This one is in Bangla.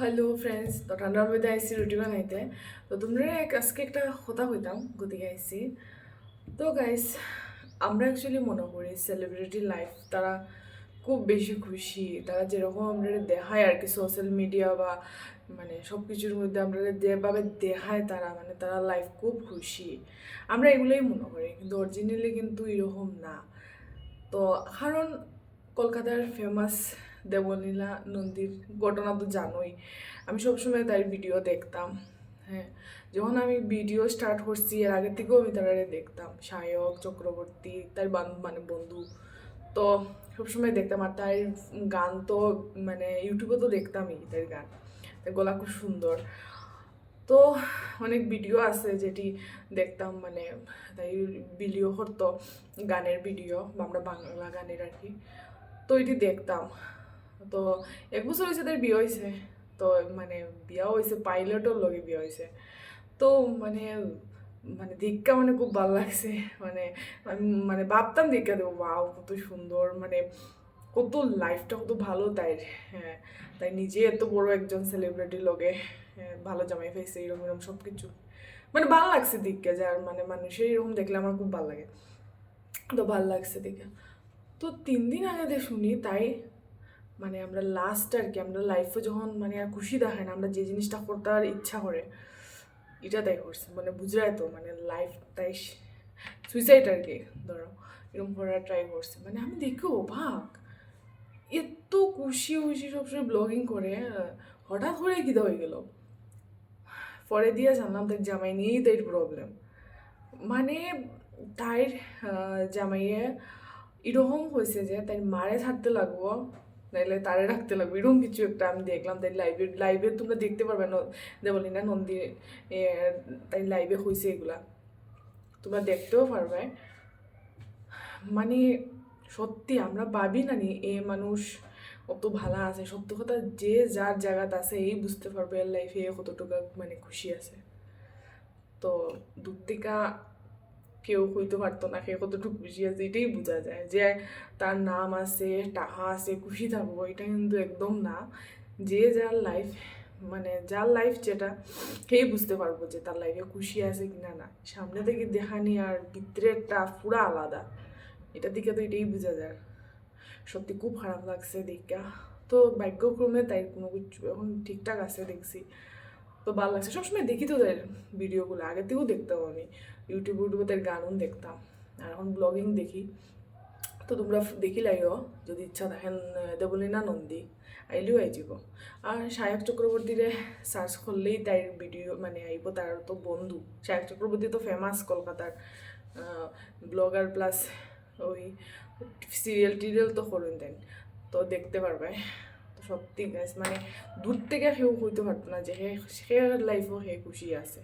হ্যালো ফ্রেন্ডস, তো ঠান্ডার মধ্যে আইসি রুটি বানাইতে। তো তোমরা আজকে একটা কথা হইতাম গতিকে আইসি। তো গাইস, আমরা অ্যাকচুয়ালি মনে করি সেলিব্রিটি লাইফ তারা খুব বেশি খুশি, তারা যেরকম আমরা দেখায় আর কি সোশ্যাল মিডিয়া বা মানে সব কিছুর মধ্যে আমরা যেভাবে দেখায় তারা মানে তারা লাইফ খুব খুশি, আমরা এগুলোই মনে করি, কিন্তু অরিজিনালি কিন্তু এরকম না। তো কারণ কলকাতার ফেমাস দেবলীলা নন্দীর ঘটনা তো জানোই, আমি সবসময় তার ভিডিও দেখতাম। হ্যাঁ, যখন আমি ভিডিও স্টার্ট করছি এর আগে থেকেও আমি তারা দেখতাম, সায়ক চক্রবর্তী তার মানে বন্ধু। তো সবসময় দেখতাম, আর তার গান তো মানে ইউটিউবে তো দেখতামই তার গান, তার গলা খুব সুন্দর। তো অনেক ভিডিও আছে যেটি দেখতাম, মানে তাই ভিডিও করতো, গানের ভিডিও বা আমরা বাংলা গানের আর কি। তো এটি দেখতাম। তো 1 বছর হয়েছে তার বিয়ে হয়েছে। তো মানে বিয়া হয়েছে পাইলটের লগে বিয়ে হয়েছে। তো মানে মানে দীক্ষা মানে খুব ভালো লাগছে। মানে আমি মানে ভাবতাম দীক্ষা দেবো, বাও কত সুন্দর, মানে কত লাইফটা কত ভালো তাই। হ্যাঁ, তাই নিজে এত বড় একজন সেলিব্রিটির লগে ভালো জামাই পাইছে, এরকম এরকম সব কিছু মানে ভালো লাগছে দিককে, যার মানে মানুষের এরকম দেখলে আমার খুব ভালো লাগে। তো ভালো লাগছে দেখে। তো 3 দিন আগে দিয়ে শুনি তাই, মানে আমরা লাস্ট আর কি, আমরা লাইফে যখন মানে আর খুশি দেখে না, আমরা যে জিনিসটা করতে আর ইচ্ছা করে এটা তাই করছে, মানে বুঝরাই তো মানে লাইফ তাই সুইসাইড আর কি, ধরো এরকম করার ট্রাই করছে। মানে আমি দেখি অবাক, এত খুশি খুশি সবসময় ব্লগিং করে, হঠাৎ করে কী হয়ে গেল। পরে দিয়ে জানলাম তার জামাই নিয়েই তাই প্রবলেম। মানে তাই জামাইয়ে এরকম হয়েছে যে তাই মারে ছাড়তে লাগবো, নাইলে তারে রাখতে লাগবে, এরকম কিছু একটা আমি দেখলাম তাই লাইভে। লাইভে তোমরা দেখতে পারবে দেবলি না নন্দী তাই লাইভে হয়েছে এগুলা, তোমরা দেখতেও পারবে। মানে সত্যি আমরা ভাবি না নি এ মানুষ অত ভালো আছে, সত্য কথা যে যার জায়গাতে আছে এই বুঝতে পারবে এর লাইফে কতটুকু মানে খুশি আছে। তো দূর থেকে কেউ হইতে পারতো না সে কতটুকু খুশি আছে, এটাই বোঝা যায় যে তার নাম আছে, টাকা আছে, খুশি থাকবো, এটা কিন্তু একদম না। যে যার লাইফ মানে যার লাইফ যেটা, সেই বুঝতে পারবো যে তার লাইফে খুশি আছে কিনা না। সামনে থেকে দেখানি আর ভিতরেরটা পুরা আলাদা, এটার দিকে তো এটাই বোঝা যায়। সত্যি খুব খারাপ লাগছে দেখা। তো ভাগ্যক্রমে তাই কোনো কিছু এখন ঠিকঠাক আছে দেখছি, তো ভালো লাগছে। সবসময় দেখি তো তাদের ভিডিওগুলো, আগে থেকেও দেখতাম আমি, ইউটিউবে তাদের গানও দেখতাম, আর এখন ব্লগিং দেখি। তো তোমরা দেখিলাইও যদি ইচ্ছা দেখেন দেবলীনা নন্দী আইলেও আইজিব। আর সায়ক চক্রবর্তীরে সার্চ করলেই তার ভিডিও মানে আইব, তার তো বন্ধু। সায়ক চক্রবর্তী তো ফেমাস কলকাতার ব্লগার প্লাস ওই সিরিয়াল টিরিয়াল তো করেন দেন, তো দেখতে পারবে। তো সত্যি গাইস মানে দূর থেকে কেউ হইতে পারতো না যে সে লাইফও হে খুশি আছে।